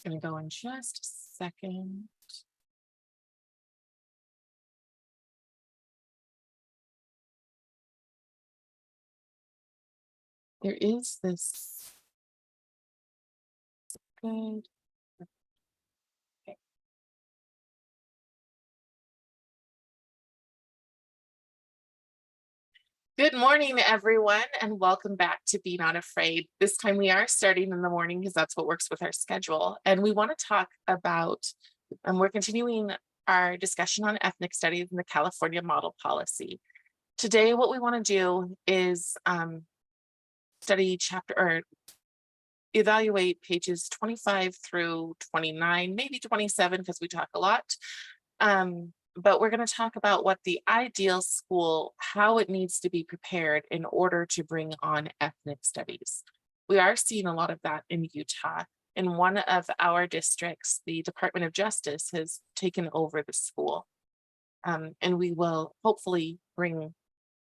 Going to go in just a second. There is this. Good. Okay. Good morning, everyone, and welcome back to Be Not Afraid. This time we are starting in the morning because that's what works with our schedule. And we want to talk about, we're continuing our discussion on ethnic studies in the California model policy. Today, what we want to do is study evaluate pages 25 through 29, maybe 27, because we talk a lot. But we're going to talk about what the ideal school, how it needs to be prepared in order to bring on ethnic studies. We are seeing a lot of that in Utah. In one of our districts, the Department of Justice has taken over the school. And we will hopefully bring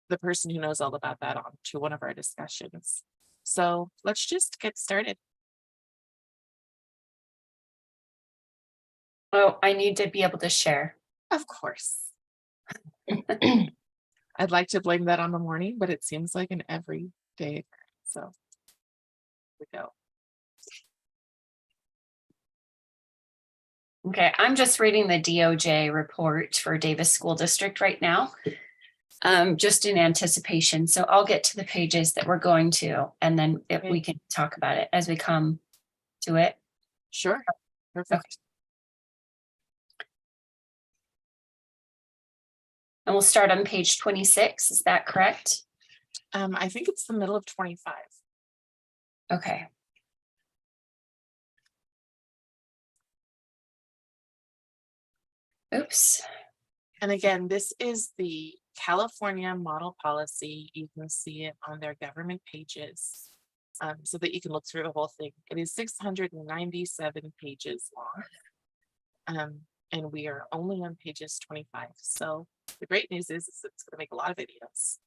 the person who knows all about that on to one of our discussions. So let's just get started. Oh, I need to be able to share. Of course. I'd like to blame that on the morning, but it seems like an everyday. So here we go. Okay, I'm just reading the DOJ report for Davis School District right now, just in anticipation. So I'll get to the pages that we're going to, and then we can talk about it as we come to it. Sure. Perfect. Okay. And we'll start on page 26. Is that correct? I think it's the middle of 25. Okay. Oops. And again, this is the California model policy. You can see it on their government pages so that you can look through the whole thing. It is 697 pages long. And we are only on pages 25. So the great news is it's going to make a lot of videos.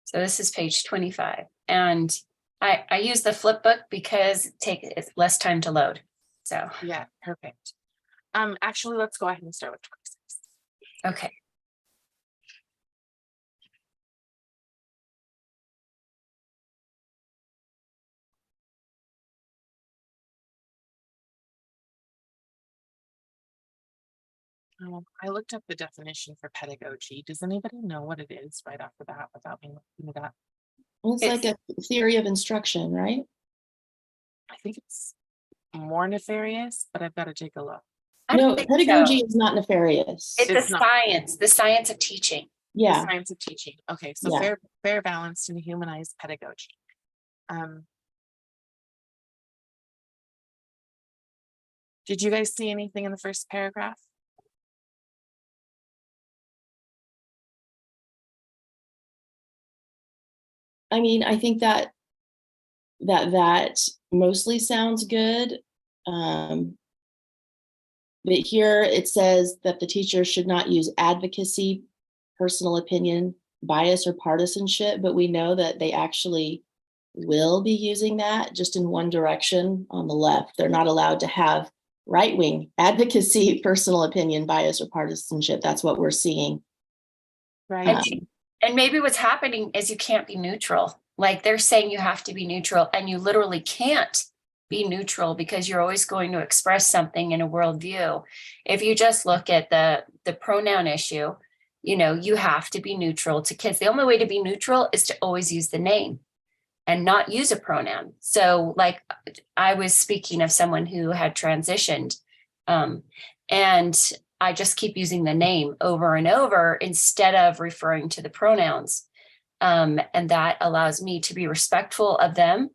So this is page 25. And I use the flip book because it's less time to load. So yeah, perfect. Actually, let's go ahead and start with 26. Okay. I looked up the definition for pedagogy. Does anybody know what it is right off the bat without me looking it up? Well, it's like a theory of instruction, right? I think it's more nefarious, but I've got to take a look. No, pedagogy is not nefarious. It's the science of teaching. Yeah. The science of teaching. Okay, so yeah. fair, balanced, and humanized pedagogy. Did you guys see anything in the first paragraph? I mean, I think that mostly sounds good. But here it says that the teacher should not use advocacy, personal opinion, bias, or partisanship, but we know that they actually will be using that just in one direction on the left. They're not allowed to have right-wing advocacy, personal opinion, bias, or partisanship. That's what we're seeing. Right. And maybe what's happening is you can't be neutral. Like they're saying you have to be neutral, and you literally can't be neutral because you're always going to express something in a worldview. If you just look at the pronoun issue, you have to be neutral to kids. The only way to be neutral is to always use the name and not use a pronoun. So like I was speaking of someone who had transitioned, and I just keep using the name over and over instead of referring to the pronouns. And that allows me to be respectful of them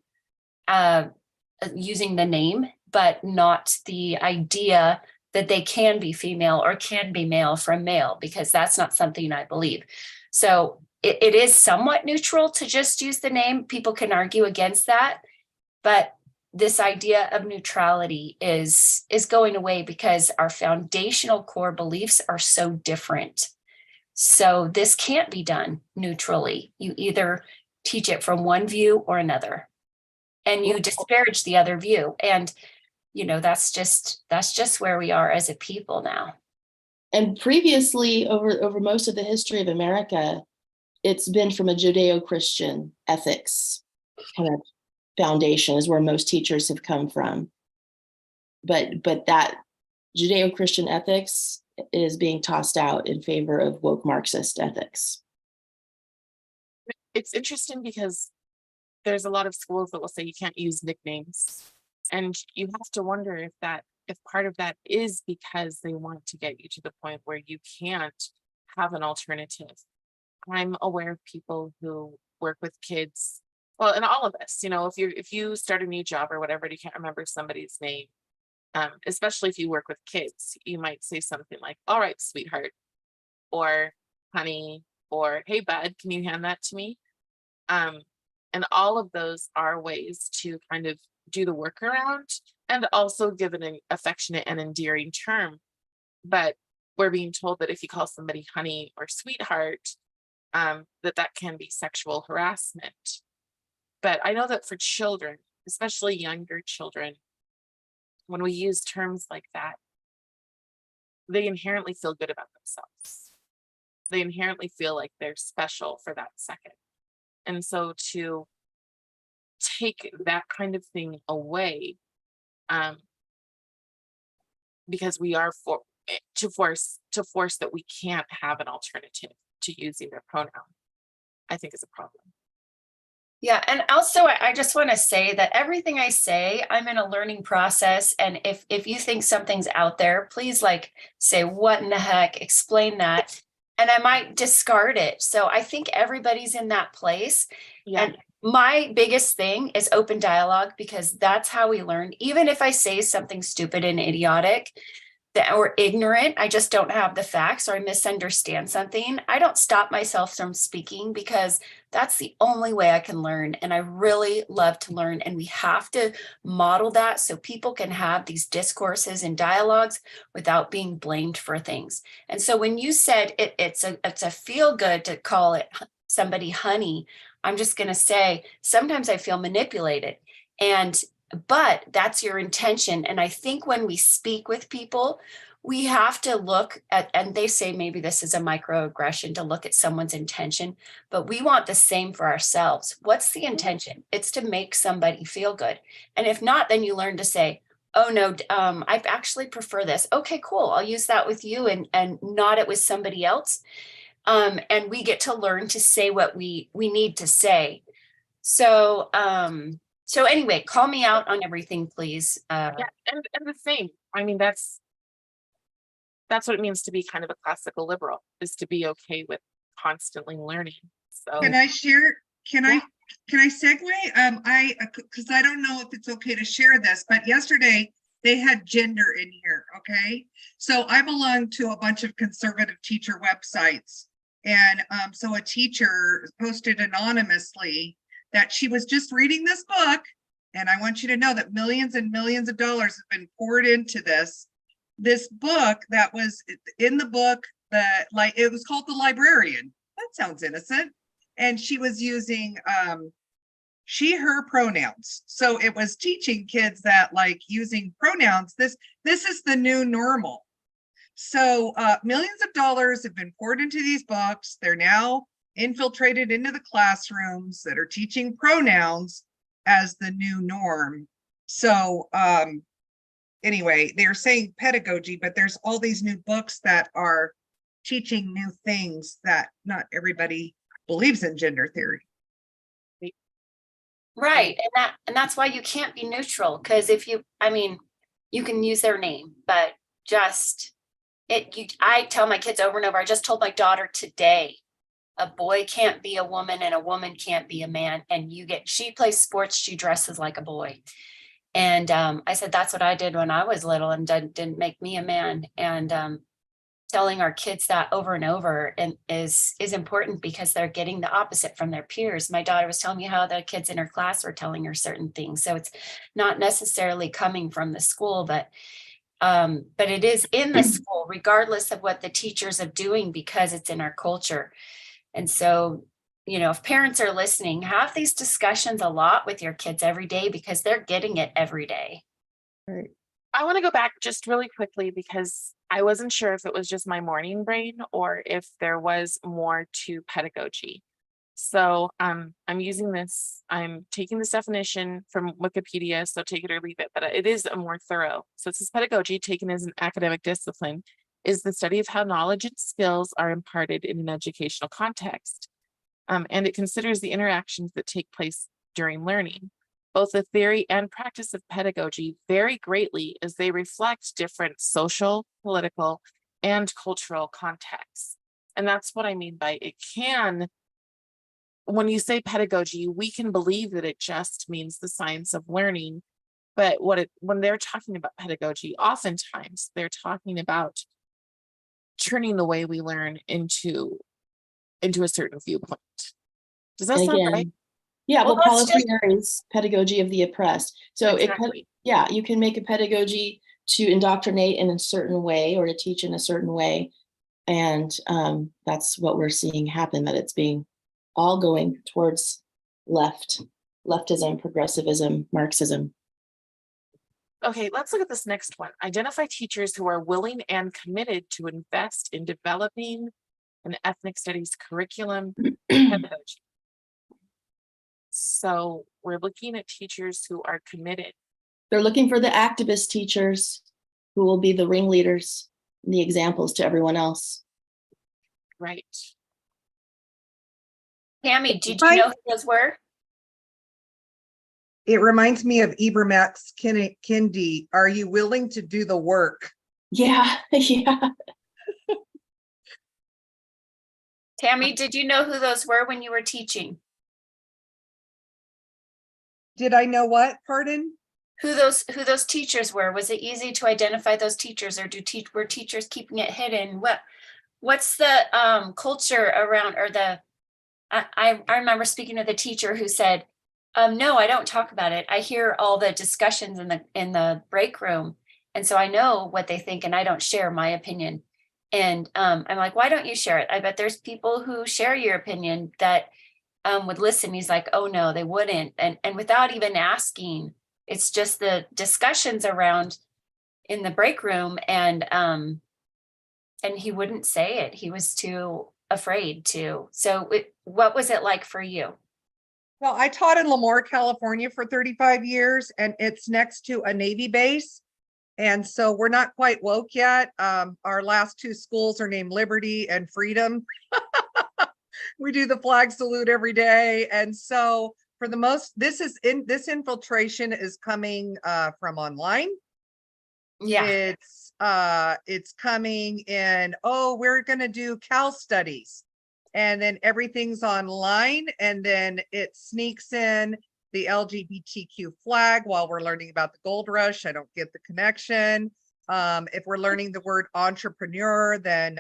using the name, but not the idea that they can be female or can be male from male, because that's not something I believe. So it is somewhat neutral to just use the name. People can argue against that, but this idea of neutrality is going away because our foundational core beliefs are so different. So this can't be done neutrally. You either teach it from one view or another. and you disparage the other view. And, that's just where we are as a people now. And previously, over most of the history of America, it's been from a Judeo-Christian ethics kind of foundation is where most teachers have come from. But that Judeo-Christian ethics is being tossed out in favor of woke Marxist ethics. It's interesting because there's a lot of schools that will say you can't use nicknames. And you have to wonder if part of that is because they want to get you to the point where you can't have an alternative. I'm aware of people who work with kids. Well, and all of us, if you start a new job or whatever, and you can't remember somebody's name, especially if you work with kids, you might say something like, "All right, sweetheart," or "honey," or "Hey, bud, can you hand that to me?" And all of those are ways to kind of do the workaround and also give it an affectionate and endearing term. But we're being told that if you call somebody honey or sweetheart, that can be sexual harassment. But I know that for children, especially younger children, when we use terms like that, they inherently feel good about themselves. They inherently feel like they're special for that second. And so to take that kind of thing away, because we are to force that we can't have an alternative to using their pronoun, I think is a problem. Yeah. And also, I just want to say that everything I say, I'm in a learning process. And if you think something's out there, please say, what in the heck, explain that. And I might discard it. So I think everybody's in that place. Yeah. And my biggest thing is open dialogue, because that's how we learn. Even if I say something stupid and idiotic or ignorant, I just don't have the facts, or I misunderstand something, I don't stop myself from speaking, because that's the only way I can learn. And I really love to learn. And we have to model that so people can have these discourses and dialogues without being blamed for things. And so when you said it's a feel good to call it somebody honey, I'm just going to say sometimes I feel manipulated. But that's your intention. And I think when we speak with people, we have to look at, and they say maybe this is a microaggression, to look at someone's intention, but we want the same for ourselves. What's the intention? It's to make somebody feel good. And if not, then you learn to say, oh no, I actually prefer this. Okay, cool. I'll use that with you and not it with somebody else. And we get to learn to say what we need to say. So anyway, call me out on everything, please. Yeah, and the same. I mean, that's what it means to be kind of a classical liberal, is to be okay with constantly learning. So Can I share? Can I segue? Because I don't know if it's okay to share this, but yesterday they had gender in here. Okay, so I belong to a bunch of conservative teacher websites, and so a teacher posted anonymously that she was just reading this book, and I want you to know that millions and millions of dollars have been poured into this book. That was in the book that, it was called The Librarian. That sounds innocent. And she was using she, her pronouns. So it was teaching kids that using pronouns, this is the new normal. So millions of dollars have been poured into these books. They're now infiltrated into the classrooms that are teaching pronouns as the new norm. So anyway, they're saying pedagogy, but there's all these new books that are teaching new things that not everybody believes in gender theory. Right. And that's why you can't be neutral, because you can use their name, but I tell my kids over and over, I just told my daughter today, a boy can't be a woman and a woman can't be a man. And she plays sports, she dresses like a boy. And I said, that's what I did when I was little, and didn't make me a man. And telling our kids that over and over is important, because they're getting the opposite from their peers. My daughter was telling me how the kids in her class were telling her certain things. So it's not necessarily coming from the school, but it is in the school, regardless of what the teachers are doing, because it's in our culture. And so if parents are listening, have these discussions a lot with your kids every day because they're getting it every day. Right. I want to go back just really quickly because I wasn't sure if it was just my morning brain or if there was more to pedagogy. So I'm using this, I'm taking this definition from Wikipedia, so take it or leave it, but it is a more thorough. So it says pedagogy, taken as an academic discipline, is the study of how knowledge and skills are imparted in an educational context. And it considers the interactions that take place during learning. Both the theory and practice of pedagogy vary greatly as they reflect different social, political, and cultural contexts. And that's what I mean by it can, when you say pedagogy, we can believe that it just means the science of learning. But when they're talking about pedagogy, oftentimes they're talking about turning the way we learn into a certain viewpoint. Does that And sound right? again, yeah, Well, well, let's Paulo just- Freire's pedagogy of the oppressed. So Exactly. yeah, you can make a pedagogy to indoctrinate in a certain way or to teach in a certain way. And that's what we're seeing happen, that it's being all going towards leftism, progressivism, Marxism. Okay, let's look at this next one. Identify teachers who are willing and committed to invest in developing an ethnic studies curriculum pedagogy. So we're looking at teachers who are committed. They're looking for the activist teachers who will be the ringleaders and the examples to everyone else. Right. Tammy, did you know who those were? It reminds me of Ibermax Kindi. Are you willing to do the work? Yeah, yeah. Tammy, did you know who those were when you were teaching? Did I know what? Pardon? Who those teachers were? Was it easy to identify those teachers, or were teachers keeping it hidden? What's the culture around, or the I remember speaking to the teacher who said, no, I don't talk about it. I hear all the discussions in the break room, and so I know what they think, and I don't share my opinion. And I'm like, why don't you share it? I bet there's people who share your opinion that would listen. He's like, oh no, they wouldn't. And without even asking, it's just the discussions around in the break room, and he wouldn't say it. He was too afraid to. So what was it like for you? Well, I taught in Lemoore, California for 35 years, and it's next to a Navy base. And so we're not quite woke yet. Our last two schools are named Liberty and Freedom. We do the flag salute every day. And so for the most, this infiltration is coming from online. Yeah. It's coming in, oh, we're gonna do Cal studies. And then everything's online, and then it sneaks in the LGBTQ flag while we're learning about the gold rush. I don't get the connection. If we're learning the word entrepreneur, then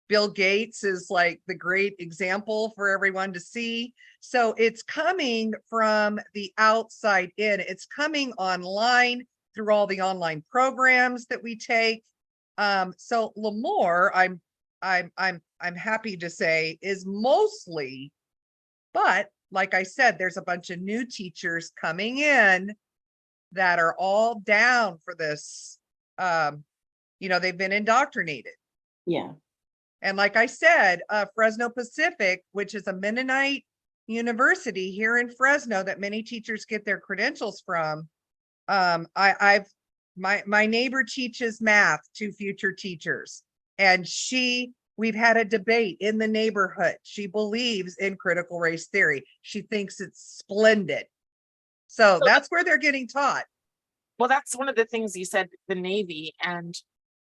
Bill Gates is like the great example for everyone to see. So it's coming from the outside in. It's coming online through all the online programs that we take. So Lemoore, I'm happy to say, is mostly, but like I said, there's a bunch of new teachers coming in that are all down for this. They've been indoctrinated. Yeah. And like I said, Fresno Pacific, which is a Mennonite university here in Fresno that many teachers get their credentials from. My neighbor teaches math to future teachers, and we've had a debate in the neighborhood. She believes in critical race theory. She thinks it's splendid. So that's where they're getting taught. Well, that's one of the things you said, the Navy, and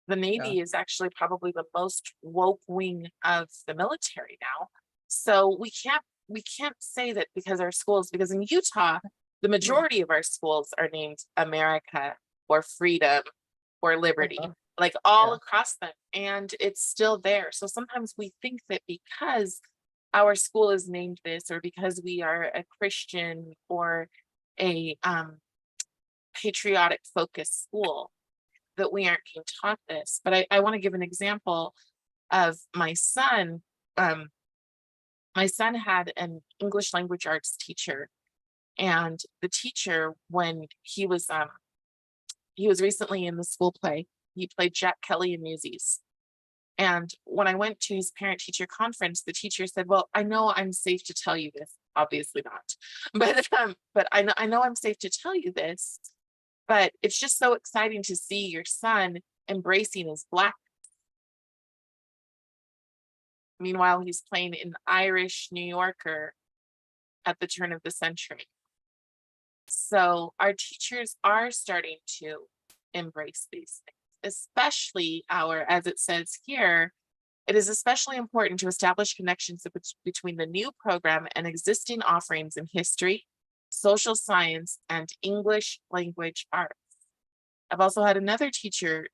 the Navy is actually probably the most woke wing of the military now. So we can't say that because because in Utah, the majority of our schools are named America or Freedom or Liberty, like all across them, and it's still there. So sometimes we think that because our school is named this, or because we are a Christian or a patriotic focused school, that we aren't being taught this. But I want to give an example of my son. My son had an English language arts teacher, and the teacher, when he was recently in the school play, he played Jack Kelly in Newsies. And when I went to his parent teacher conference, the teacher said, "Well, I know I'm safe to tell you this. Obviously not, but I know I'm safe to tell you this. But it's just so exciting to see your son embracing his black. Meanwhile, he's playing an Irish New Yorker at the turn of the century." So our teachers are starting to embrace these things, especially as it says here, it is especially important to establish connections between the new program and existing offerings in history, social science, and English language arts. I've also had another teacher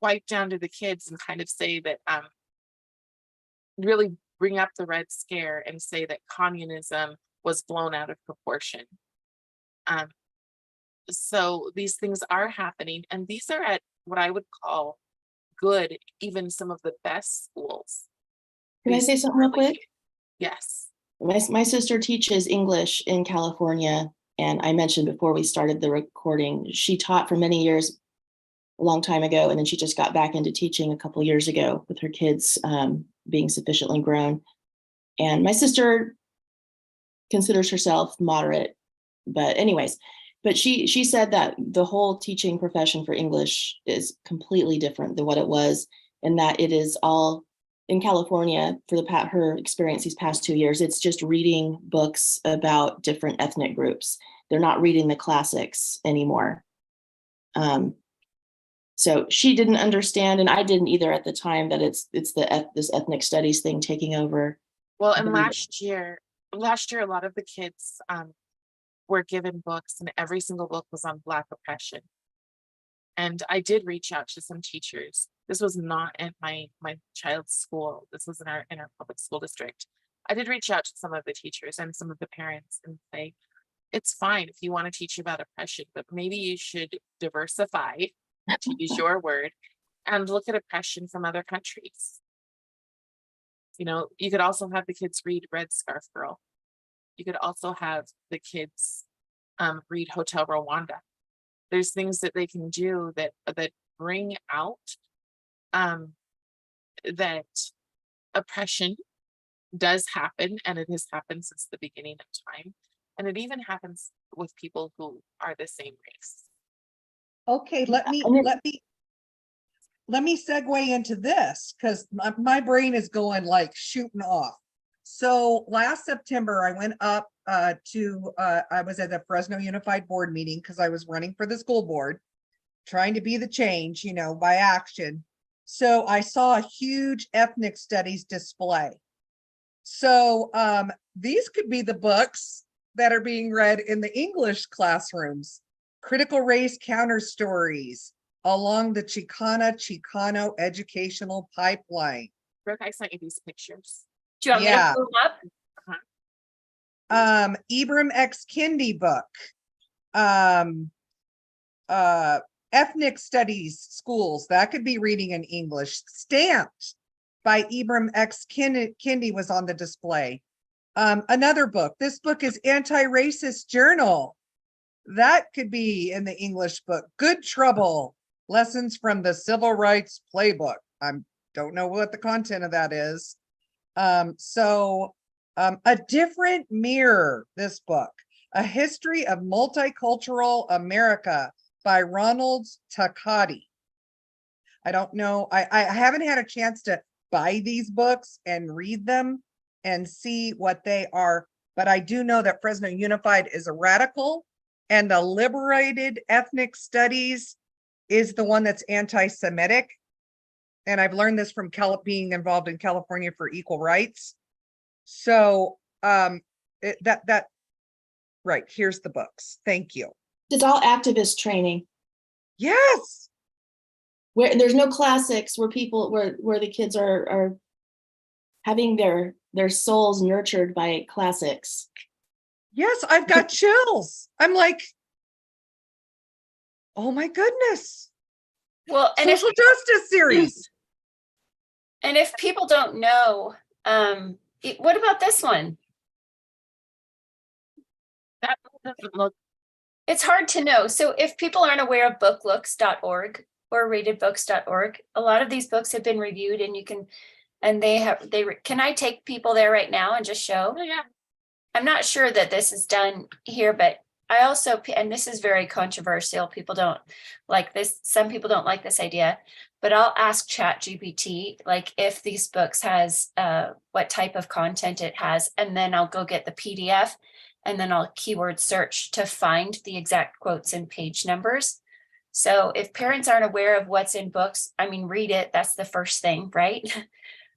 wipe down to the kids and kind of say that really bring up the Red Scare and say that communism was blown out of proportion. So these things are happening, and these are at what I would call good, even some of the best schools. Can I say something real quick? Yes. My sister teaches English in California, and I mentioned before we started the recording, she taught for many years a long time ago, and then she just got back into teaching a couple of years ago with her kids being sufficiently grown. And my sister considers herself moderate, but anyways, but she said that the whole teaching profession for English is completely different than what it was, and that it is all in California for her experience these past 2 years. It's just reading books about different ethnic groups. They're not reading the classics anymore. So she didn't understand, and I didn't either at the time, that it's this ethnic studies thing taking over. Well, and last year, a lot of the kids were given books, and every single book was on Black oppression. And I did reach out to some teachers. This was not at my child's school. This was in our public school district. I did reach out to some of the teachers and some of the parents and say, it's fine if you want to teach about oppression, but maybe you should diversify, to use your word, and look at oppression from other countries. You know, you could also have the kids read Red Scarf Girl. You could also have the kids read Hotel Rwanda. There's things that they can do that bring out that oppression does happen, and it has happened since the beginning of time. And it even happens with people who are the same race. Okay, let me segue into this, because my brain is going like shooting off. So last September, I went up I was at the Fresno Unified Board meeting because I was running for the school board, trying to be the change, you know, by action. So I saw a huge ethnic studies display. So these could be the books that are being read in the English classrooms. Critical Race Counter Stories along the Chicano educational pipeline. Brooke, I sent you these pictures. Do you want me to pull them up? Ibram X. Kendi book. Ethnic Studies Schools, that could be reading in English. Stamped by Ibram X. Kendi was on the display. Another book. This book is Anti-Racist Journal. That could be in the English book. Good Trouble, Lessons from the Civil Rights Playbook. I don't know what the content of that is. A Different Mirror, this book. A History of Multicultural America by Ronald Takati. I don't know. I haven't had a chance to buy these books and read them and see what they are, but I do know that Fresno Unified is a radical, and the Liberated Ethnic Studies is the one that's anti-Semitic. And I've learned this from being involved in California for Equal Rights. So right, here's the books. Thank you. It's all activist training. Yes. Where there's no classics, where the kids are having their souls nurtured by classics. Yes, I've got chills. I'm like, oh my goodness. Well, and Social justice series. And if people don't know, What about this one? That doesn't look, It's hard to know. So if people aren't aware of booklooks.org or ratedbooks.org, a lot of these books have been reviewed and you can, and can I take people there right now and just show? oh yeah, I'm not sure that this is done here, but I also, and this is very controversial. People don't like this. Some people don't like this idea, but I'll ask ChatGPT, like if these books has, what type of content it has, and then I'll go get the PDF and then I'll keyword search to find the exact quotes and page numbers. So if parents aren't aware of what's in books, I mean, read it. That's the first thing, right?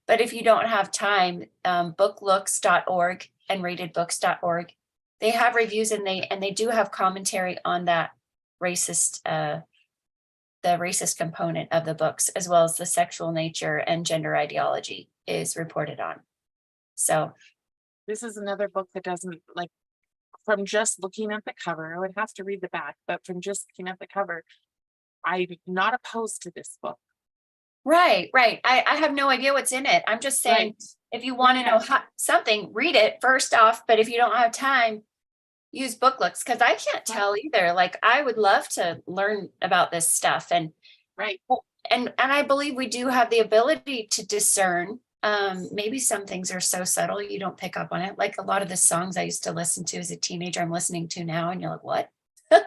But if you don't have time, booklooks.org and ratedbooks.org, they have reviews and they do have commentary on that racist, the racist component of the books, as well as the sexual nature and gender ideology is reported on. So this is another book that doesn't, like, from just looking at the cover, I would have to read the back, but from just looking at the cover, I'm not opposed to this book. right. I have no idea what's in it. I'm just saying, Right. if you want to know something, read it first off. But if you don't have time, use booklooks, because I can't tell either. Like, I would love to learn about this stuff, and Right. and I believe we do have the ability to discern. Maybe some things are so subtle you don't pick up on it. Like a lot of the songs I used to listen to as a teenager, I'm listening to now, and you're like, what? But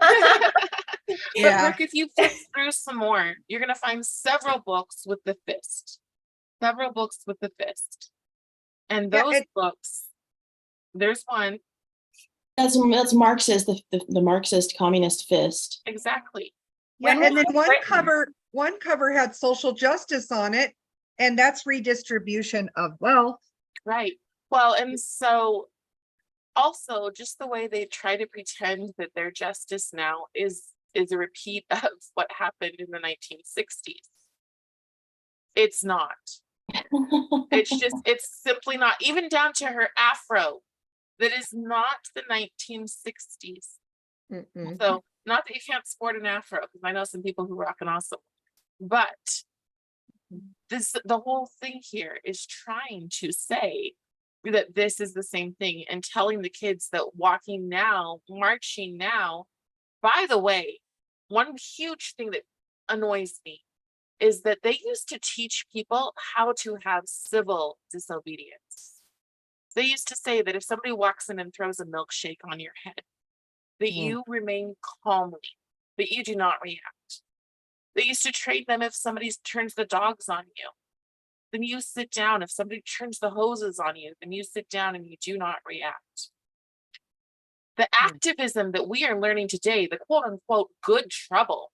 look, if you flip through some more, you're going to find several books with the fist. Several books with the fist. And Yeah, those books, there's one. That's Marxist, the Marxist communist fist. Exactly. Yeah, When and was then it one cover had social justice on it, and that's redistribution of wealth. Right. Well, and so also just the way they try to pretend that their justice now is a repeat of what happened in the 1960s. It's not. It's simply not, even down to her afro. That is not the 1960s. Mm-mm. So not that you can't sport an afro, because I know some people who rock an awesome, but the whole thing here is trying to say that this is the same thing and telling the kids that walking now, marching now. By the way, one huge thing that annoys me is that they used to teach people how to have civil disobedience. They used to say that if somebody walks in and throws a milkshake on your head, that you remain calmly, that you do not react. They used to train them if somebody turns the dogs on you, then you sit down. If somebody turns the hoses on you, then you sit down and you do not react. The activism that we are learning today, the quote unquote good trouble,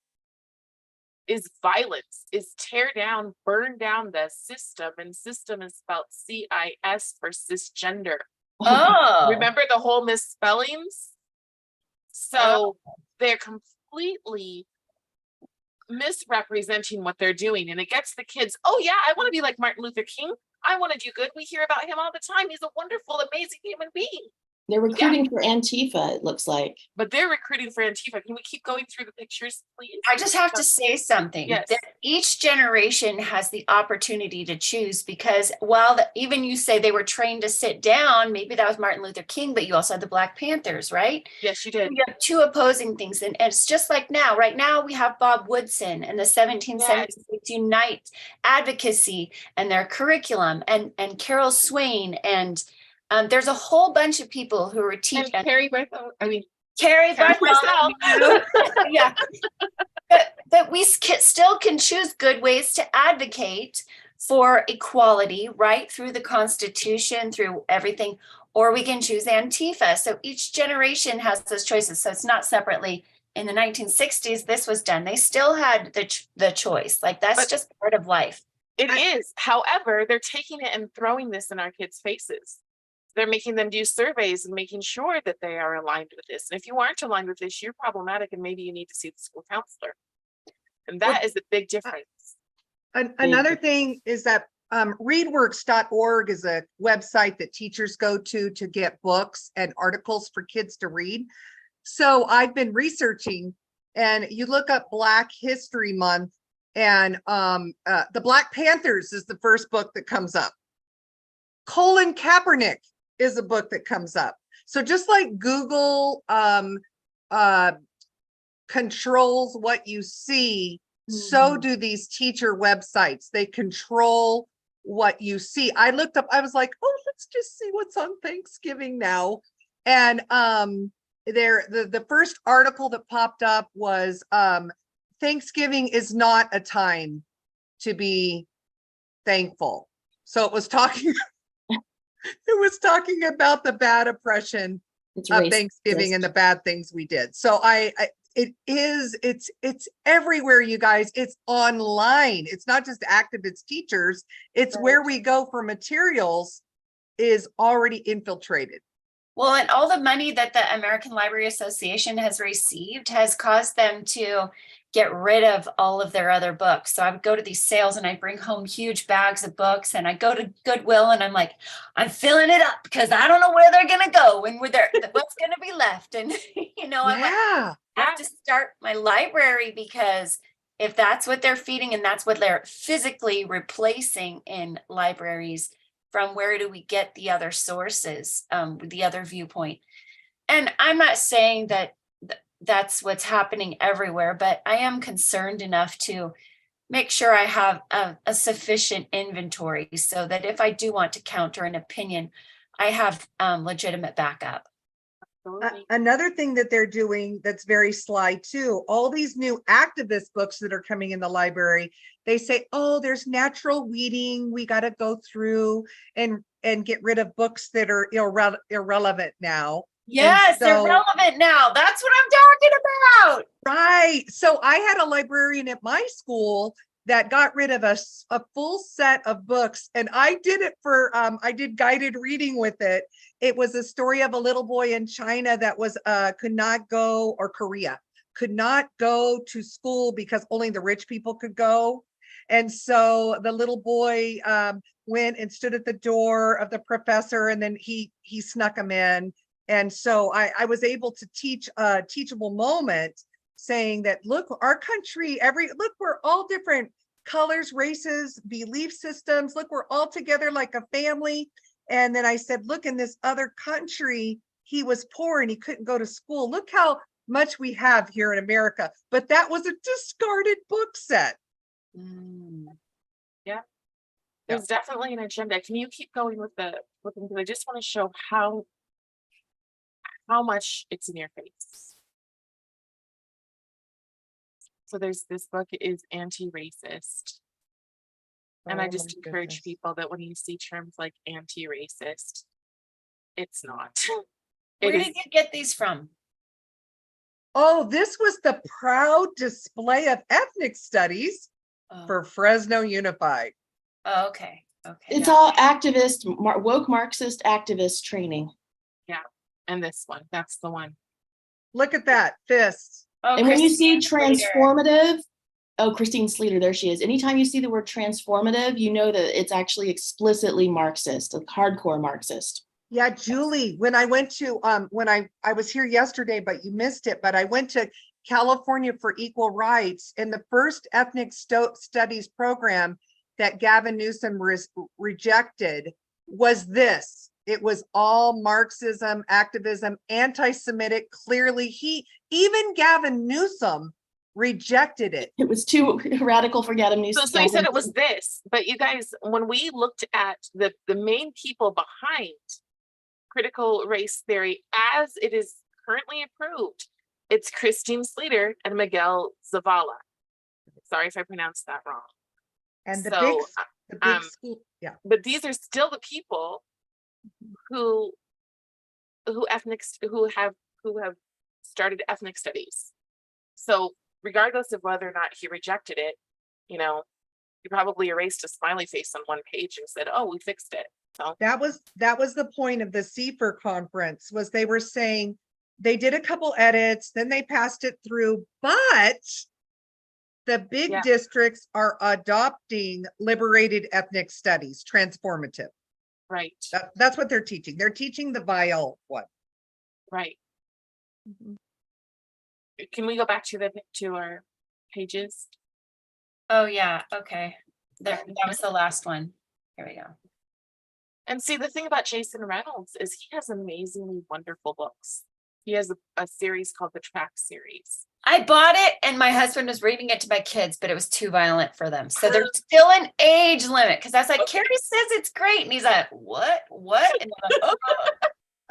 is violence, is tear down, burn down the system, and system is spelled CIS for cisgender. Oh, Remember the whole misspellings? So they're completely misrepresenting what they're doing, and it gets the kids, oh yeah, I want to be like Martin Luther King. I want to do good. We hear about him all the time. He's a wonderful, amazing human being. They're recruiting for Antifa, it looks like. But they're recruiting for Antifa. Can we keep going through the pictures, please? I just have to say something. Yes. That each generation has the opportunity to choose, because even you say they were trained to sit down, maybe that was Martin Luther King, but you also had the Black Panthers, right? Yes, you did. You have two opposing things. And it's just like now, right now we have Bob Woodson and the 1776 Unite advocacy and their curriculum, and Carol Swain, and there's a whole bunch of people who are teaching. Carrie Bartholomew, Carrie Marcelle. Yeah. But we still can choose good ways to advocate for equality, right? Through the Constitution, through everything, or we can choose Antifa. So each generation has those choices. So it's not separately. In the 1960s, this was done. They still had the choice. Like, that's just part of life. It is. However, they're taking it and throwing this in our kids' faces. They're making them do surveys and making sure that they are aligned with this. And if you aren't aligned with this, you're problematic, and maybe you need to see the school counselor. And that is a big difference. Another thing is that readworks.org is a website that teachers go to get books and articles for kids to read. So I've been researching, and you look up Black History Month, and the Black Panthers is the first book that comes up. Colin Kaepernick is a book that comes up. So just like Google controls what you see, so Mhm. do these teacher websites. They control what you see. I looked up, I was like, oh, let's just see what's on Thanksgiving now. And the first article that popped up was Thanksgiving is not a time to be thankful. So it was talking it was talking about the bad oppression It's of racist. Thanksgiving and the bad things we did. So it's everywhere, you guys. It's online. It's not just activist teachers. It's Right. where we go for materials is already infiltrated. Well, and all the money that the American Library Association has received has caused them to get rid of all of their other books. So I would go to these sales and I bring home huge bags of books, and I go to Goodwill and I'm like, I'm filling it up because I don't know where they're going to go and what's going to be left. And, I'm like, Yeah. I have to start my library, because if that's what they're feeding and that's what they're physically replacing in libraries, from where do we get the other sources, the other viewpoint? And I'm not saying that that's what's happening everywhere, but I am concerned enough to make sure I have a sufficient inventory so that if I do want to counter an opinion, I have legitimate backup. Another thing that they're doing that's very sly too, all these new activist books that are coming in the library, they say, oh, there's natural weeding. We got to go through and get rid of books that are irrelevant now. Yes, they're relevant now. That's what I'm talking about. Right. So I had a librarian at my school that got rid of a full set of books, and I did it for I did guided reading with it. It was a story of a little boy in China that was could not go, or Korea could not go to school because only the rich people could go. And so the little boy went and stood at the door of the professor, and then he snuck him in. And so I was able to teach a teachable moment, saying that, look, our country, look, we're all different colors, races, belief systems. Look, we're all together like a family. And then I said, look, in this other country, he was poor and he couldn't go to school. Look how much we have here in America. But that was a discarded book set. Yeah. There's definitely an agenda. Can you keep going with the looking? Because I just want to show how much it's in your face. So there's this book is anti-racist. And I just encourage people that when you see terms like anti-racist, it's not. Where did you get these from? Oh, this was the proud display of ethnic studies for Fresno Unified. Oh, okay. It's all activist, woke Marxist activist training. Yeah. And this one, that's the one. Look at that, fists. Oh, And when you see Christine Slater. transformative, oh, Christine Slater, there she is. Anytime you see the word transformative, you know that it's actually explicitly Marxist, like hardcore Marxist. Yeah, Julie, when I went to, when I was here yesterday, but you missed it, but I went to California for Equal Rights, and the first ethnic studies program that Gavin Newsom rejected was this. It was all Marxism, activism, anti-Semitic. Clearly, even Gavin Newsom rejected it. It was too radical for Gavin Newsom. So you said it was this, but you guys, when we looked at the main people behind critical race theory as it is currently approved, it's Christine Slater and Miguel Zavala. Sorry if I pronounced that wrong. And the So, big school, yeah. But these are still the people who have started ethnic studies. So regardless of whether or not he rejected it, he probably erased a smiley face on one page and said, oh, we fixed it. So that was the point of the CFER conference, was they were saying they did a couple edits, then they passed it through, but the big districts are adopting liberated ethnic studies, transformative. Right. That's what they're teaching. They're teaching the VIL one. Right. Can we go back to our pages? Oh yeah, okay. That was the last one. Here we go. And see, the thing about Jason Reynolds is he has amazingly wonderful books. He has a series called the Track series. I bought it and my husband was reading it to my kids, but it was too violent for them. So there's still an age limit. Cause I was like, Okay. Carrie says it's great. And he's like, what? And I'm like,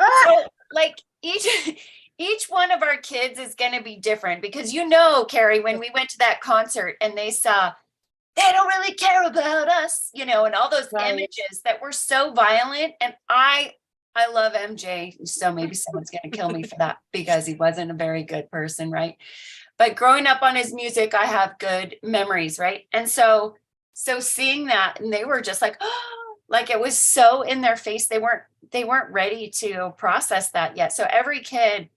oh. So like each one of our kids is going to be different because Carrie, when we went to that concert and they saw, they don't really care about us, and all those Right. images that were so violent. And I love MJ. So maybe someone's going to kill me for that because he wasn't a very good person. Right. But growing up on his music, I have good memories. Right. And so seeing that, and they were just like, oh, like it was so in their face. They weren't ready to process that yet. So every kid,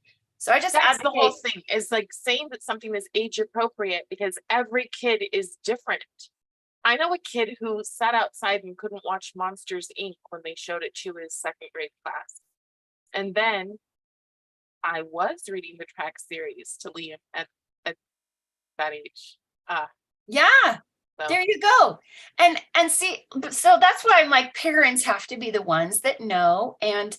so I just That's the whole advocate. thing, is like saying that something is age appropriate because every kid is different. I know a kid who sat outside and couldn't watch Monsters Inc. when they showed it to his second grade class. And then I was reading the Track series to Liam at that age. Yeah. So There you go. And see, so that's why I'm like, parents have to be the ones that know and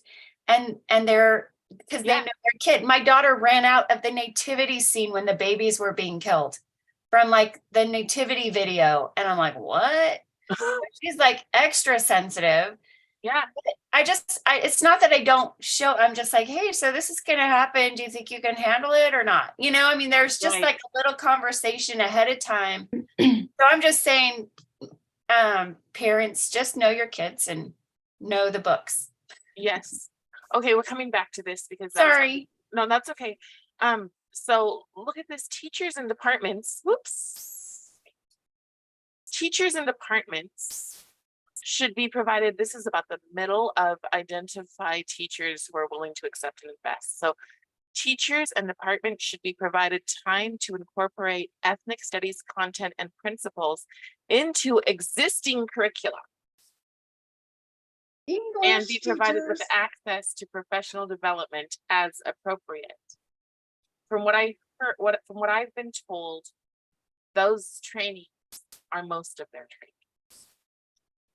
they're, because they Yeah. know their kid. My daughter ran out of the nativity scene when the babies were being killed from like the nativity video. And I'm like, what? She's like extra sensitive. yeah, It's not that I don't show, I'm just like, hey, so this is going to happen. Do you think you can handle it or not? I mean, there's just Right. like a little conversation ahead of time. So I'm just saying, parents, just know your kids and know the books. yes. Okay, we're coming back to this because that was- Sorry. no, that's okay. So look at this, teachers and departments. Whoops. Teachers and departments should be provided. This is about the middle of identify teachers who are willing to accept and invest. So teachers and departments should be provided time to incorporate ethnic studies content and principles into existing curricula and be provided with access to professional development as appropriate. From what I heard, from what I've been told, those trainings are most of their training.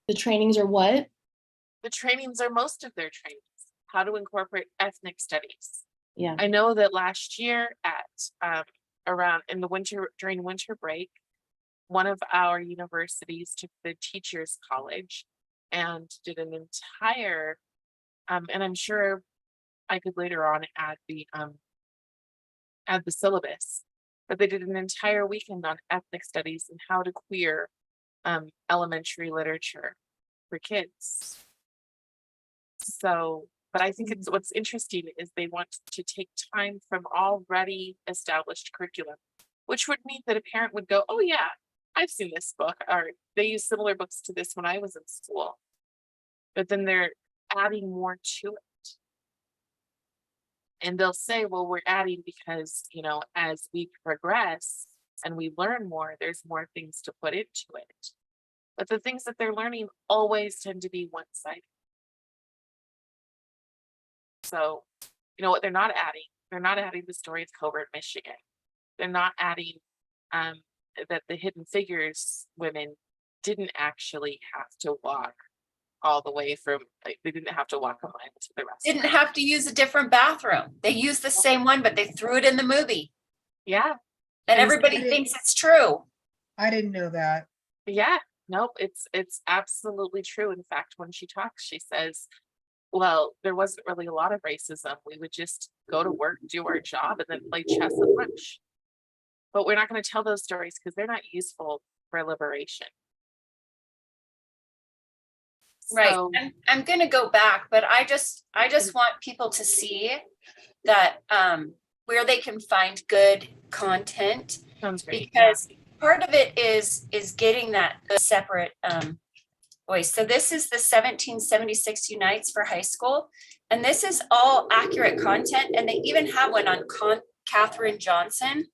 The trainings are what? The trainings are most of their trainings. How to incorporate ethnic studies. Yeah. I know that last year at around in the winter, during winter break, one of our universities took the teachers college and did an entire and I'm sure I could later on add the syllabus, but they did an entire weekend on ethnic studies and how to queer elementary literature for kids. So, but I think it's what's interesting is they want to take time from already established curriculum, which would mean that a parent would go, oh yeah, I've seen this book, or they use similar books to this when I was in school. But then they're adding more to it. And they'll say, well, we're adding because, as we progress and we learn more, there's more things to put into it. But the things that they're learning always tend to be one-sided. So, what they're not adding the story of Covert, Michigan. They're not adding that the Hidden Figures women didn't actually have to walk all the way from, like, they didn't have to walk a mile to the restaurant. Didn't have to use a different bathroom. They used the same one, but they threw it in the movie. Yeah. And And everybody thinks it's true. I didn't know that. Yeah. Nope. It's absolutely true. In fact, when she talks, she says, well, there wasn't really a lot of racism. We would just go to work, do our job, and then play chess at lunch. But we're not going to tell those stories because they're not useful for liberation. Right. So, I'm going to go back, but I just want people to see that where they can find good content, sounds great. because part of it is getting that separate voice. So this is the 1776 Unites for high school, and this is all accurate content, and they even have one on Katherine Johnson.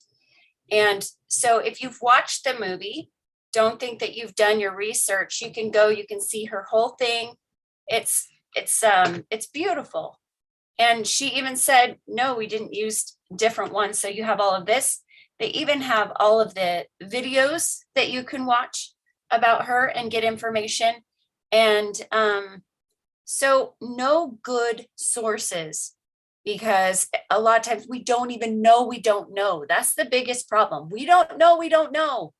And so if you've watched the movie, don't think that you've done your research. You can go, you can see her whole thing. It's beautiful. And she even said, no, we didn't use different ones. So you have all of this. They even have all of the videos that you can watch about her and get information. And So no good sources, because a lot of times we don't even know we don't know. That's the biggest problem. We don't know we don't know.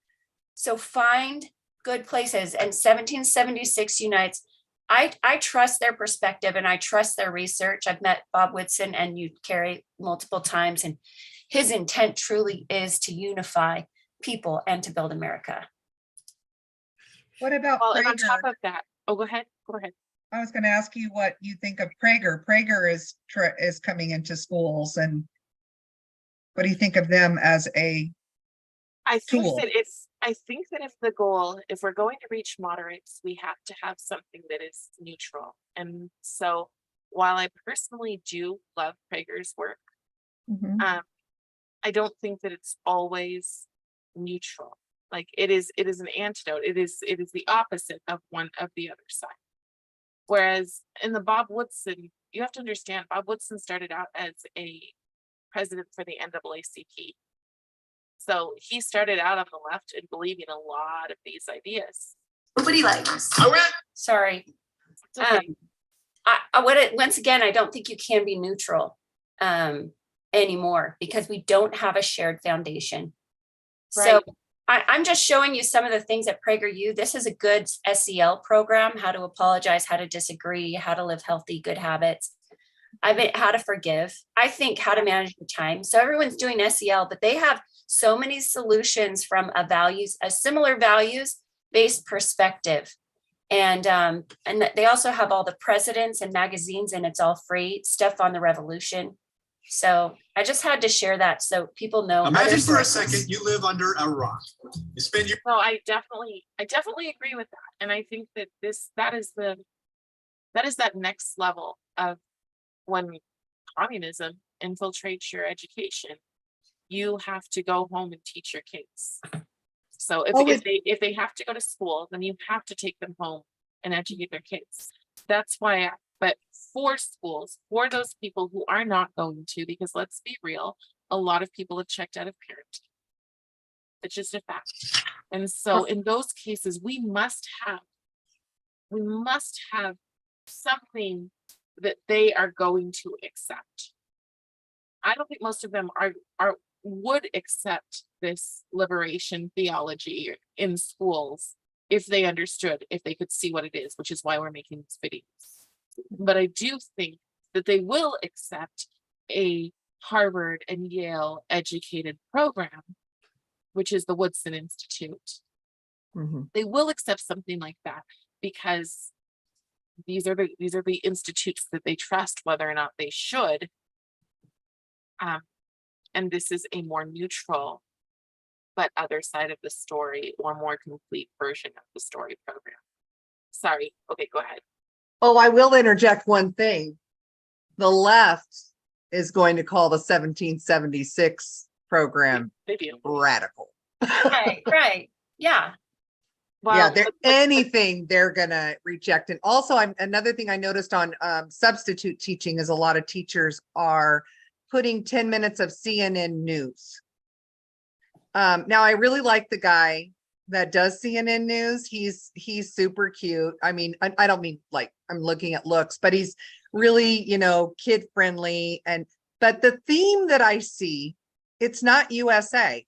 So find good places. And 1776 Unites, I trust their perspective and I trust their research. I've met Bob Whitson and you, Carrie, multiple times, and his intent truly is to unify people and to build America. What about Well, and on top Prager? of that, oh, go ahead, go ahead. I was going to ask you what you think of Prager. Prager is coming into schools, and what do you think of them as a I think tool? that if the goal, if we're going to reach moderates, we have to have something that is neutral. And so while I personally do love Prager's work, Mhm. I don't think that it's always neutral. Like it is an antidote. It is the opposite of one of the other side. Whereas in the Bob Woodson, you have to understand Bob Woodson started out as a president for the NAACP. So he started out on the left and believing a lot of these ideas. Nobody likes. Sorry. It's okay. Once again, I don't think you can be neutral anymore, because we don't have a shared foundation. So Right. I'm just showing you some of the things that PragerU. This is a good SEL program: how to apologize, how to disagree, how to live healthy, good habits. I've been how to forgive. I think how to manage your time. So everyone's doing SEL, but they have so many solutions from a similar values-based perspective. And they also have all the presidents and magazines, and it's all free stuff on the revolution. So I just had to share that so people know. Imagine for a second you live under a rock. You spend your No, I definitely agree with that. And I think that that is that next level of when communism infiltrates your education, you have to go home and teach your kids. So if they have to go to school, then you have to take them home and educate their kids. That's why, but for schools, for those people who are not going to, because let's be real, a lot of people have checked out of parenting. It's just a fact. And so in those cases, we must have something that they are going to accept. I don't think most of them would accept this liberation theology in schools if they understood, if they could see what it is, which is why we're making these videos. But I do think that they will accept a Harvard and Yale educated program, which is the Woodson Institute. They will accept something like that because these are the institutes that they trust, whether or not they should. And this is a more neutral, but other side of the story, or more complete version of the story program. Sorry. Okay, go ahead. Oh, I will interject one thing. The left is going to call the 1776 program They do. radical. Right. Yeah. Well, Yeah, anything they're gonna reject. And also, another thing I noticed on substitute teaching is a lot of teachers are putting 10 minutes of CNN news. Now, I really like the guy that does CNN news. He's super cute. I mean, I don't mean like I'm looking at looks, but he's really, kid friendly. But the theme that I see, it's not USA.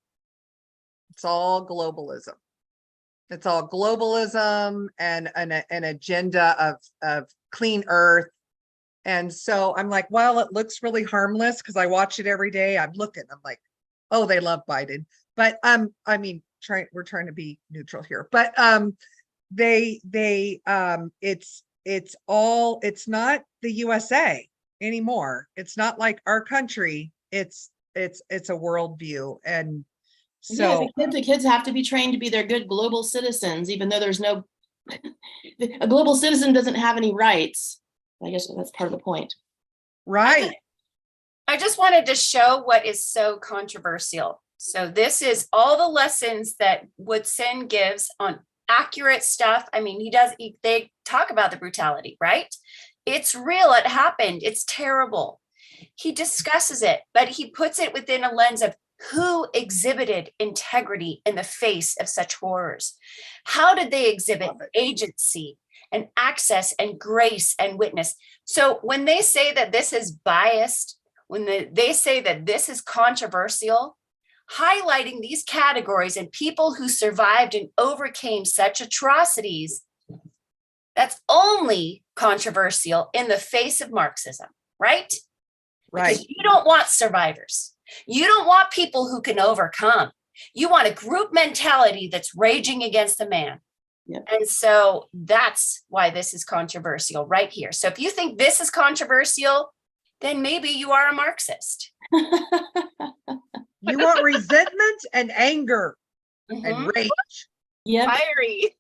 It's all globalism. It's all globalism and an agenda of clean earth. And so I'm like, well, it looks really harmless because I watch it every day. I'm like, oh, they love Biden. But I mean, we're trying to be neutral here. But it's not the USA anymore. It's not like our country. It's a worldview. And so the kids have to be trained to be their good global citizens, even though there's no a global citizen doesn't have any rights. I guess that's part of the point. right. I just wanted to show what is so controversial. So this is all the lessons that Woodson gives on accurate stuff. I mean, they talk about the brutality, right? It's real. It happened. It's terrible. He discusses it, but he puts it within a lens of who exhibited integrity in the face of such horrors. How did they exhibit agency? and access and grace and witness. So when they say that this is biased, when they say that this is controversial, highlighting these categories and people who survived and overcame such atrocities, that's only controversial in the face of Marxism, right? Right. Because you don't want survivors. You don't want people who can overcome. You want a group mentality that's raging against the man. Yep. And so that's why this is controversial right here. So if you think this is controversial, then maybe you are a Marxist. You want resentment and anger Mhm. and rage. Yep. Fiery.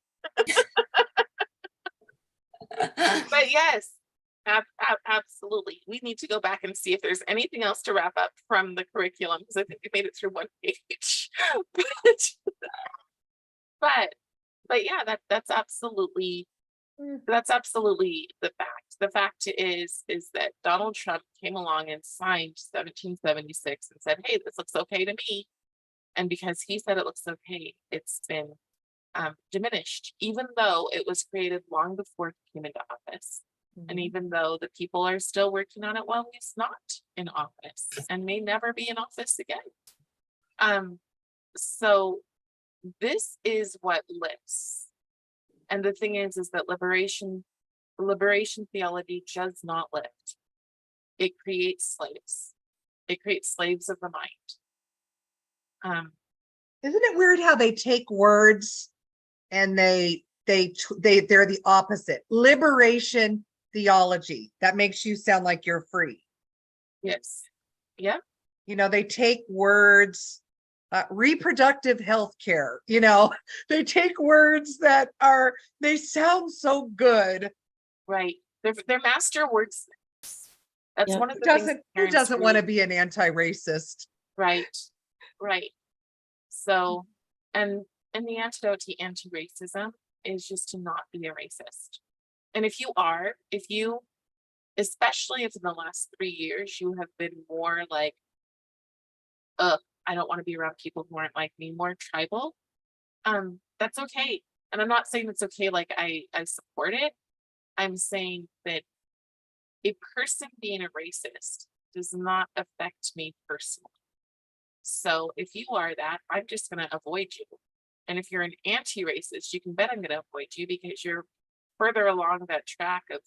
But yes, absolutely. We need to go back and see if there's anything else to wrap up from the curriculum, because I think we made it through one page. but yeah, that's absolutely the fact. The fact is that Donald Trump came along and signed 1776 and said, "Hey, this looks okay to me." And because he said it looks okay, it's been diminished, even though it was created long before he came into office. And even though the people are still working on it while he's not in office and may never be in office again. So this is what lives. And the thing is that liberation theology does not lift. It creates slaves. It creates slaves of the mind. Isn't it weird how they take words and they're the opposite? Liberation theology. That makes you sound like you're free. Yes. Yeah. You know, they take words, reproductive health care, they take words that they sound so good. Right. They're master wordsmiths. That's Yep. one of the things Who parents doesn't want to really- be an anti-racist? Right. So, and the antidote to anti-racism is just to not be a racist. And if you, especially if in the last 3 years, you have been more like, I don't want to be around people who aren't like me, more tribal, that's okay. And I'm not saying it's okay, like I support it. I'm saying that a person being a racist does not affect me personally. So if you are that, I'm just going to avoid you. And if you're an anti-racist, you can bet I'm going to avoid you because you're further along that track of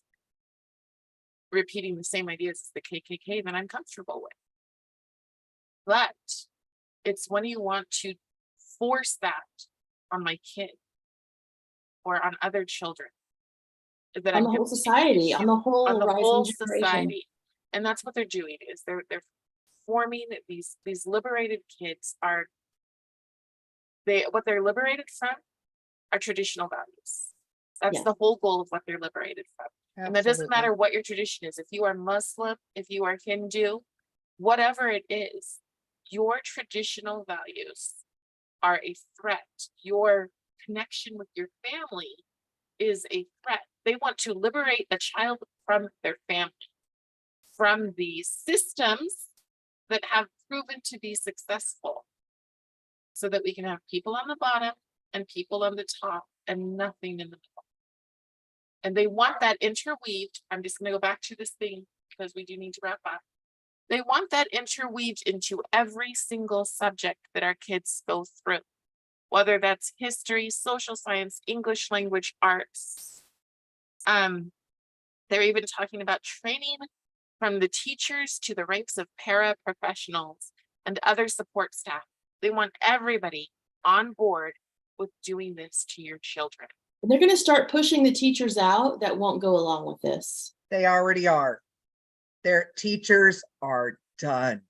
repeating the same ideas as the KKK that I'm comfortable with. But it's when you want to force that on my kid or on other children that On the whole society, on the whole on the rising whole generation. society. And that's what they're doing, is they're forming these liberated kids what they're liberated from are traditional values. That's Yes. the whole goal of what they're liberated from. And that doesn't Absolutely. matter what your tradition is. If you are Muslim, if you are Hindu, whatever it is, your traditional values are a threat. Your connection with your family is a threat. They want to liberate the child from their family, from the systems that have proven to be successful, so that we can have people on the bottom and people on the top and nothing in the middle. And they want that interweaved. I'm just going to go back to this thing because we do need to wrap up. They want that interweaved into every single subject that our kids go through, whether that's history, social science, English language arts. They're even talking about training from the teachers to the ranks of paraprofessionals and other support staff. They want everybody on board with doing this to your children. And they're going to start pushing the teachers out that won't go along with this. They already are. Their teachers are done.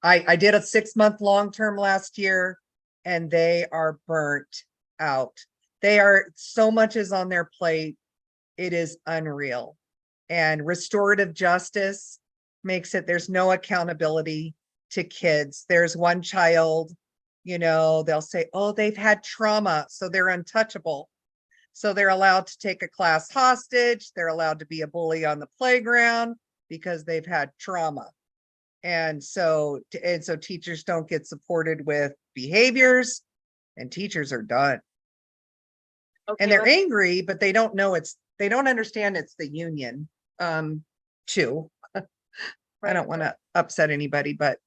I did a 6-month long-term last year and they are burnt out. So much is on their plate. It is unreal. And restorative justice makes it, there's no accountability to kids. There's one child, they'll say, oh, they've had trauma, so they're untouchable. So they're allowed to take a class hostage. They're allowed to be a bully on the playground because they've had trauma. And so teachers don't get supported with behaviors, and teachers are done. Okay, And they're angry, but they don't know it's They don't understand it's the union, too. I don't want to upset anybody, but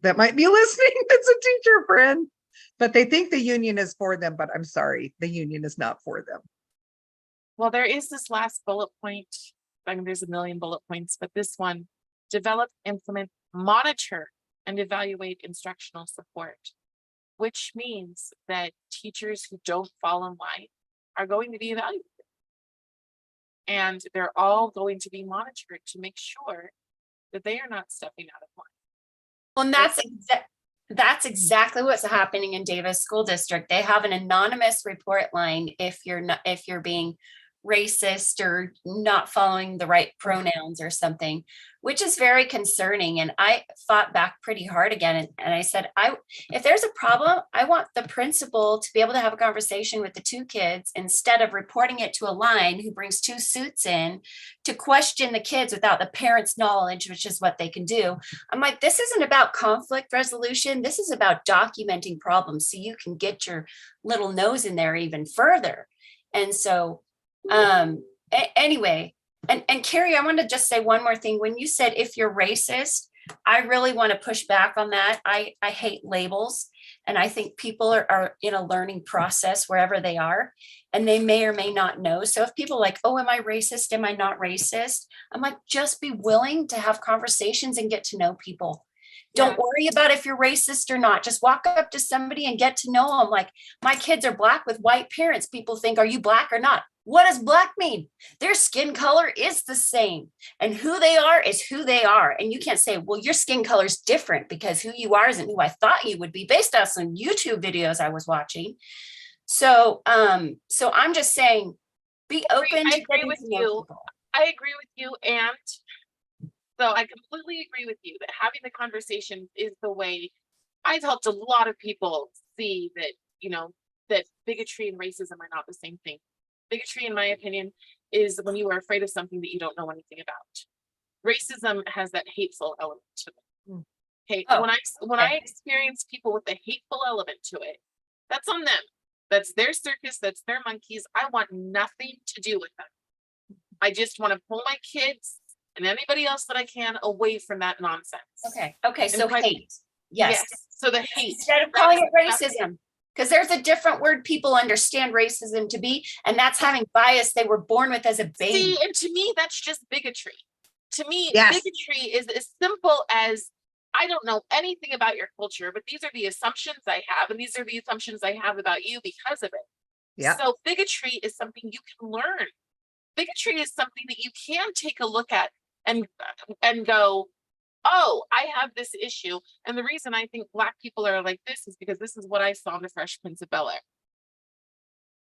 that might be listening. It's a teacher friend, but they think the union is for them, but I'm sorry, the union is not for them. Well, there is this last bullet point. I mean, there's a million bullet points, but this one, develop, implement, monitor, and evaluate instructional support, which means that teachers who don't fall in line are going to be evaluated. And they're all going to be monitored to make sure that they are not stepping out of line. Well, and that's exactly what's happening in Davis School District. They have an anonymous report line if you're being racist or not following the right pronouns or something, which is very concerning. And I fought back pretty hard again. And I said, if there's a problem, I want the principal to be able to have a conversation with the two kids instead of reporting it to a line who brings two suits in to question the kids without the parents' knowledge, which is what they can do. I'm like, this isn't about conflict resolution. This is about documenting problems so you can get your little nose in there even further. And so anyway, and Carrie, I want to just say one more thing. When you said if you're racist, I really want to push back on that. I hate labels, and I think people are in a learning process wherever they are, and they may or may not know. So if people are like, oh, am I racist? Am I not racist? I'm like, just be willing to have conversations and get to know people. Don't worry about if you're racist or not. Just walk up to somebody and get to know them. Like, my kids are Black with white parents. People think, are you Black or not? What does Black mean? Their skin color is the same, and who they are is who they are. And you can't say, well, your skin color is different because who you are isn't who I thought you would be based on some YouTube videos I was watching. So I'm just saying, be open. I agree with you. I agree with you. And so I completely agree with you that having the conversation is the way. I've helped a lot of people see that, that bigotry and racism are not the same thing. Bigotry, in my opinion, is when you are afraid of something that you don't know anything about. Racism has that hateful element to it. Okay. When I experience people with a hateful element to it, that's on them. That's their circus, that's their monkeys. I want nothing to do with them. I just want to pull my kids and anybody else that I can away from that nonsense. Okay. So hate. Yes. So the hate. Instead of calling it racism. Because there's a different word people understand racism to be, and that's having bias they were born with as a baby. See, and to me, that's just bigotry. To me, bigotry is as simple as, I don't know anything about your culture, but these are the assumptions I have, and these are the assumptions I have about you because of it. Yeah. So bigotry is something you can learn. Bigotry is something that you can take a look at and go, oh, I have this issue. And the reason I think Black people are like this is because this is what I saw in the Fresh Prince of Bel-Air.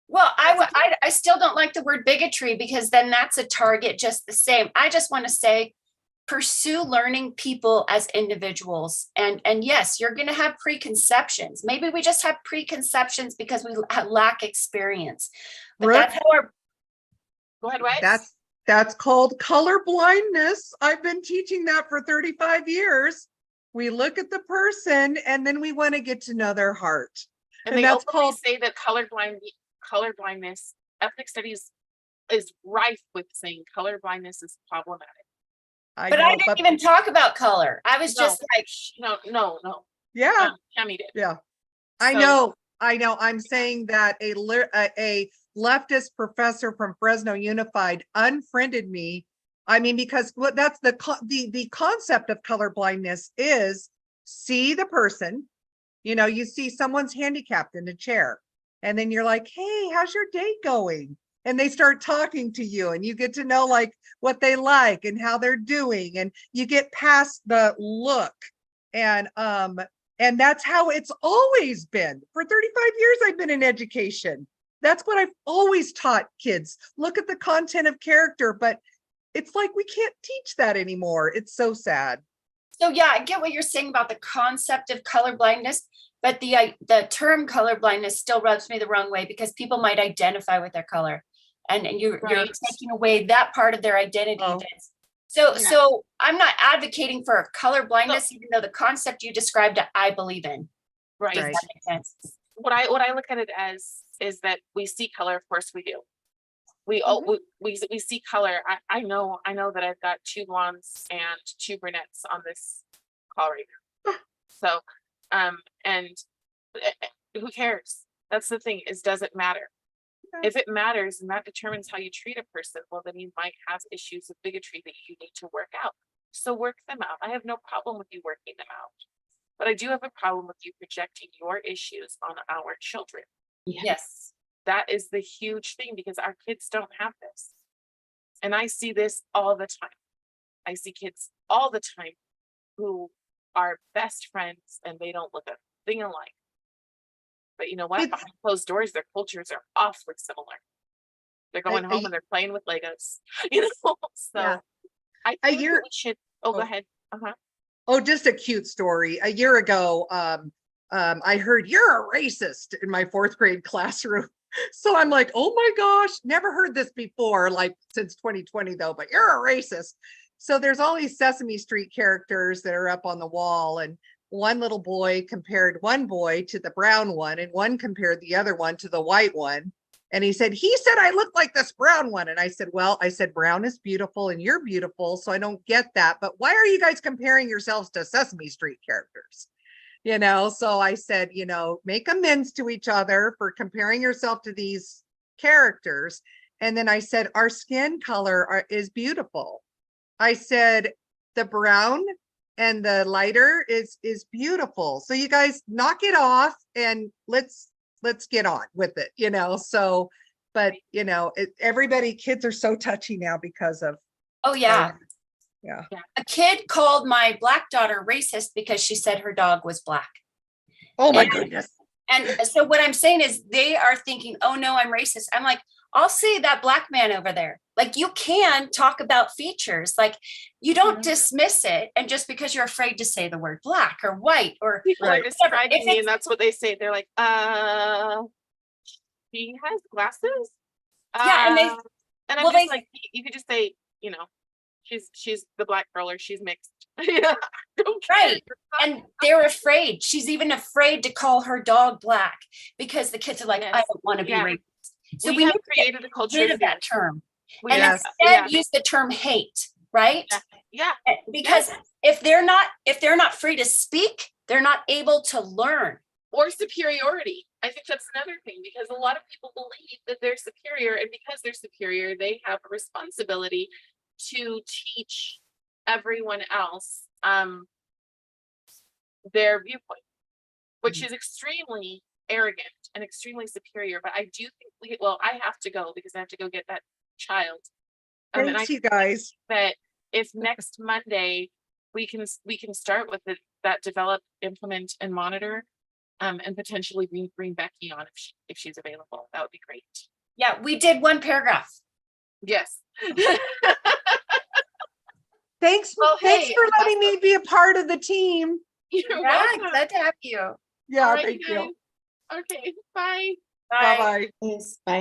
Well, I still don't like the word bigotry because then that's a target just the same. I just want to say, pursue learning people as individuals. And yes, you're going to have preconceptions. Maybe we just have preconceptions because we lack experience. But that's how our... Go ahead, Wes. That's called color blindness. I've been teaching that for 35 years. We look at the person and then we want to get to know their heart. And they openly say that color blindness, ethnic studies is rife with saying color blindness is problematic. I didn't even talk about color. I was just like, no. Yeah. Tammy did. Yeah. I know. I'm saying that a leftist professor from Fresno Unified unfriended me. I mean, because that's the concept of color blindness is see the person, you see someone's handicapped in a chair and then you're like, hey, how's your day going? And they start talking to you and you get to know like what they like and how they're doing. And you get past the look and that's how it's always been. For 35 years, I've been in education. That's what I've always taught kids. Look at the content of character, but it's like we can't teach that anymore. It's so sad. So yeah, I get what you're saying about the concept of color blindness, but the term color blindness still rubs me the wrong way because people might identify with their color, and you're taking away that part of their identity. Oh. So I'm not advocating for color blindness, even though the concept you described, I believe in. Right. Does that make sense? What I look at it as is that we see color, of course we do. we see color. I know that I've got 2 blondes and 2 brunettes on this call right now. So, and who cares? That's the thing, is does it matter? If it matters and that determines how you treat a person, well, then you might have issues of bigotry that you need to work out. So work them out. I have no problem with you working them out. But I do have a problem with you projecting your issues on our children. Yes. That is the huge thing, because our kids don't have this. And I see this all the time. I see kids all the time who are best friends and they don't look a thing alike. But you know what? It's- Behind closed doors, their cultures are awfully similar. They're going I- home and they're playing with Legos, you know? So Yeah. I A think year- that we should, go Oh. ahead. Oh, just a cute story. A year ago, I heard you're a racist in my 4th grade classroom. So I'm like, oh my gosh, never heard this before, like since 2020 though, but you're a racist. So there's all these Sesame Street characters that are up on the wall, and one little boy compared one boy to the brown one, and one compared the other one to the white one. And he said I look like this brown one. And I said, well, brown is beautiful and you're beautiful. So I don't get that. But why are you guys comparing yourselves to Sesame Street characters? You know, so I said, you know, make amends to each other for comparing yourself to these characters. And then I said, our skin color is beautiful. I said, the brown and the lighter is beautiful. So you guys knock it off and let's get on with it, you know? So, but you know, kids are so touchy now because of. Oh, yeah. Yeah. A kid called my black daughter racist because she said her dog was black. Oh my And- goodness. And so what I'm saying is they are thinking, oh no, I'm racist. I'm like, I'll see that black man over there. Like, you can talk about features, like you don't dismiss it. And just because you're afraid to say the word black or white or People Right. are describing If me it's- and that's what they say. They're like, she has glasses? Yeah, and they- and I'm well, just they- like, you could just say, you know, she's the black girl or she's mixed. Yeah, I don't care. Right. And they're afraid. She's even afraid to call her dog black because the kids are like, I Yes. don't want to be Yeah. racist. So We we have need to get created a culture rid of of that fear. term. We And have- instead use the term hate, right? yeah, Because if they're not free to speak, they're not able to learn. or superiority. I think that's another thing, because a lot of people believe that they're superior, and because they're superior, they have a responsibility to teach everyone else their viewpoint, which is extremely arrogant and extremely superior. But I do think I have to go because I have to go get that child. And I Thanks, you guys. that if next Monday we can start with that develop, implement, and monitor, and potentially bring Becky on if she's available, that would be great. Yeah, we did one paragraph. Yes. Thanks Well, thanks hey, for letting me be a part of the team. You're Yeah, welcome. glad to have you. Yeah, All right, thank you. guys. Okay, bye. Bye. Bye-bye. Yes, bye.